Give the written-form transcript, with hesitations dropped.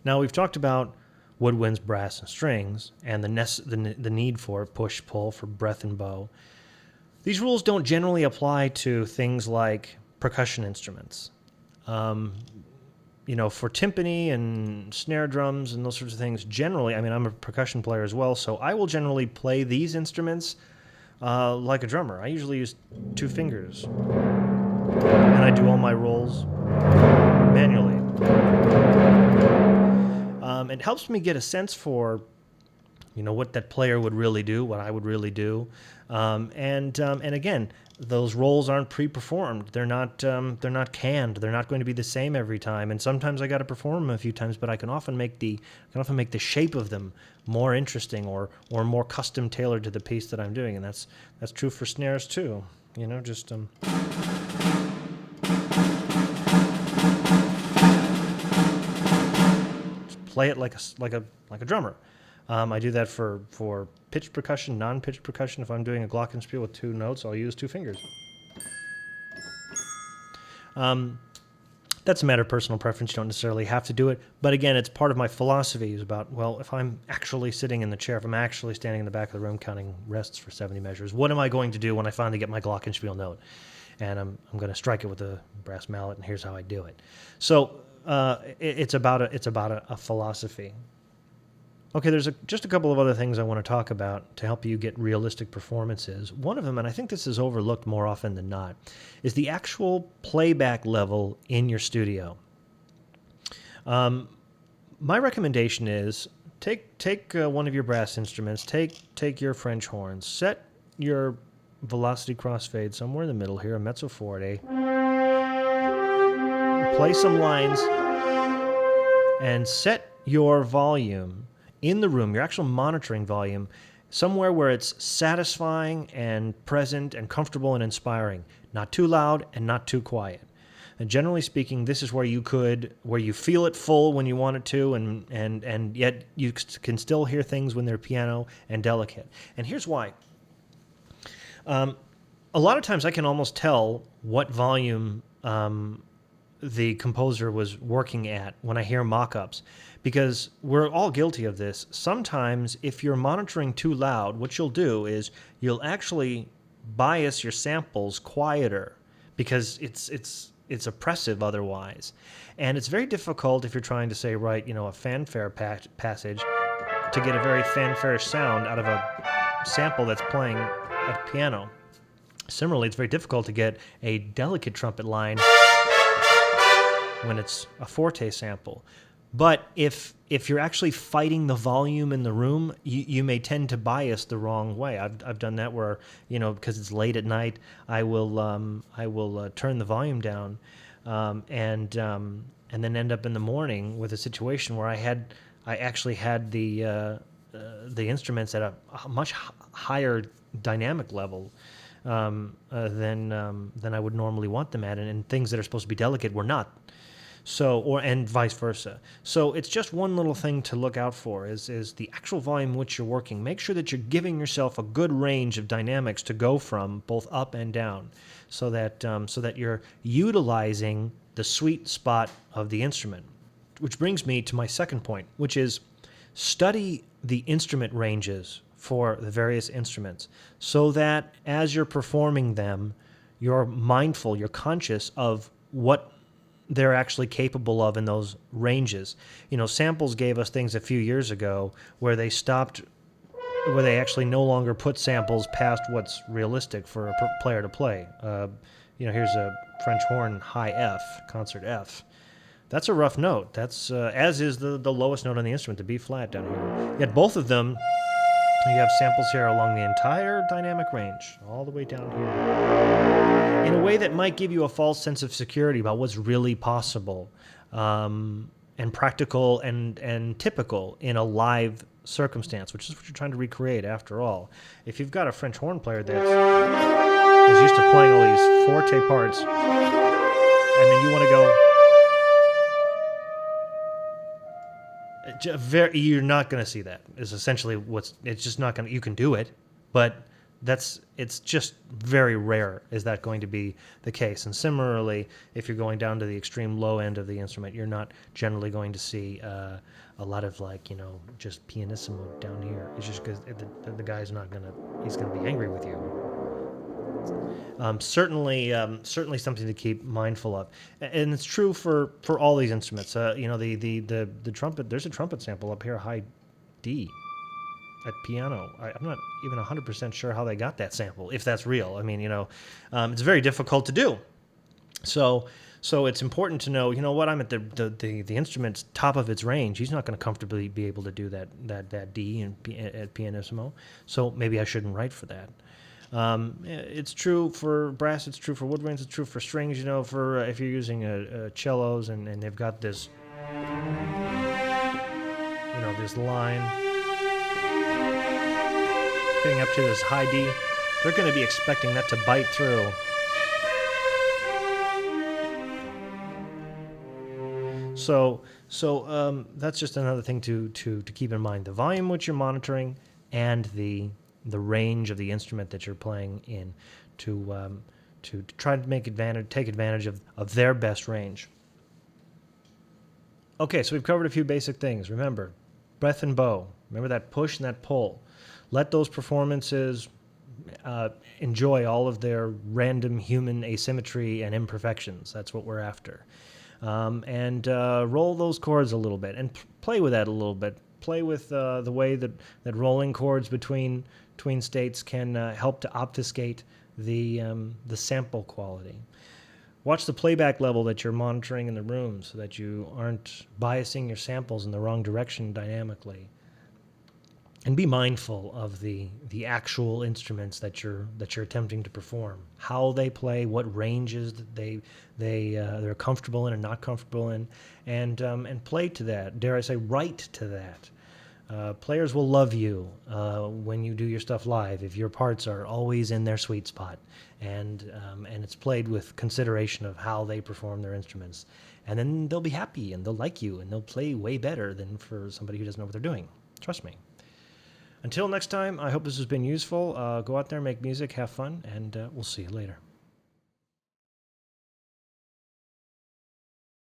Now, we've talked about woodwinds, brass, and strings, and the need for push-pull for breath and bow. These rules don't generally apply to things like percussion instruments. For timpani and snare drums and those sorts of things, generally, I'm a percussion player as well, so I will generally play these instruments like a drummer. I usually use 2 fingers, and I do all my rolls manually. It helps me get a sense for, what that player would really do, what I would really do, and again, those rolls aren't pre-performed. They're not canned. They're not going to be the same every time. And sometimes I got to perform them a few times, but I can often make the shape of them more interesting or more custom tailored to the piece that I'm doing. And that's true for snares too. Just play it like a drummer. I do that for pitched percussion, non-pitched percussion. If I'm doing a glockenspiel with 2 notes, I'll use 2 fingers. That's a matter of personal preference. You don't necessarily have to do it. But again, it's part of my philosophy is about, well, if I'm actually sitting in the chair, if I'm actually standing in the back of the room counting rests for 70 measures, what am I going to do when I finally get my glockenspiel note? And I'm going to strike it with a brass mallet, and here's how I do it. So it's about a philosophy. Okay, there's just a couple of other things I want to talk about to help you get realistic performances. One of them, and I think this is overlooked more often than not, is the actual playback level in your studio. My recommendation is take one of your brass instruments, take your French horns, set your velocity crossfade somewhere in the middle here, a mezzo forte, play some lines, and set your volume in the room, your actual monitoring volume, somewhere where it's satisfying and present and comfortable and inspiring. Not too loud and not too quiet. And generally speaking, this is where you feel it full when you want it to, and yet you can still hear things when they're piano and delicate. And here's why. A lot of times I can almost tell what volume the composer was working at when I hear mock-ups, because we're all guilty of this. Sometimes if you're monitoring too loud, what you'll do is you'll actually bias your samples quieter because it's oppressive otherwise. And it's very difficult if you're trying to say, write, a fanfare passage to get a very fanfare sound out of a sample that's playing at piano. Similarly, it's very difficult to get a delicate trumpet line when it's a forte sample. But if you're actually fighting the volume in the room, you may tend to bias the wrong way. I've done that where, because it's late at night, I will turn the volume down, and then end up in the morning with a situation where I actually had the instruments at a much higher dynamic level than I would normally want them at, and things that are supposed to be delicate were not. And vice versa. So it's just one little thing to look out for is the actual volume in which you're working. Make sure that you're giving yourself a good range of dynamics to go from both up and down, so that you're utilizing the sweet spot of the instrument. Which brings me to my second point, which is study the instrument ranges for the various instruments, so that as you're performing them, you're mindful, you're conscious of what they're actually capable of in those ranges. Samples gave us things a few years ago where they actually no longer put samples past what's realistic for a player to play. Here's a French horn high F, concert F. That's a rough note. That's as is the lowest note on the instrument, the B flat down here. Yet both of them, you have samples here along the entire dynamic range, all the way down here, in a way that might give you a false sense of security about what's really possible, and practical and typical in a live circumstance, which is what you're trying to recreate after all. If you've got a French horn player that's used to playing all these forte parts, and then you want to go... you're not going to see that. Is essentially it's just not going to. You can do it, but it's just very rare is that going to be the case. And similarly, if you're going down to the extreme low end of the instrument, you're not generally going to see a lot of just pianissimo down here. It's just because the guy's he's gonna be angry with you. Certainly something to keep mindful of, and it's true for all these instruments. The trumpet. There's a trumpet sample up here, high D, at piano. I'm not even 100% sure how they got that sample, if that's real. I mean, it's very difficult to do. So it's important to know, what, I'm at the instrument's top of its range. He's not going to comfortably be able to do that D at pianissimo. So maybe I shouldn't write for that. It's true for brass. It's true for woodwinds. It's true for strings. For if you're using cellos and they've got this, this line getting up to this high D, they're going to be expecting that to bite through. So that's just another thing to keep in mind: the volume which you're monitoring and the range of the instrument that you're playing in, to try to take advantage of their best range. Okay, so we've covered a few basic things. Remember, breath and bow. Remember that push and that pull. Let those performances enjoy all of their random human asymmetry and imperfections. That's what we're after. And roll those chords a little bit and play with that a little bit. Play with the way that rolling chords between states can help to obfuscate the sample quality. Watch the playback level that you're monitoring in the room so that you aren't biasing your samples in the wrong direction dynamically. And be mindful of the actual instruments that you're attempting to perform, how they play, what ranges that they're comfortable in and not comfortable in, and play to that. Dare I say, write to that. Players will love you when you do your stuff live if your parts are always in their sweet spot, and it's played with consideration of how they perform their instruments, and then they'll be happy and they'll like you and they'll play way better than for somebody who doesn't know what they're doing. Trust me. Until next time, I hope this has been useful. Go out there, make music, have fun, and we'll see you later.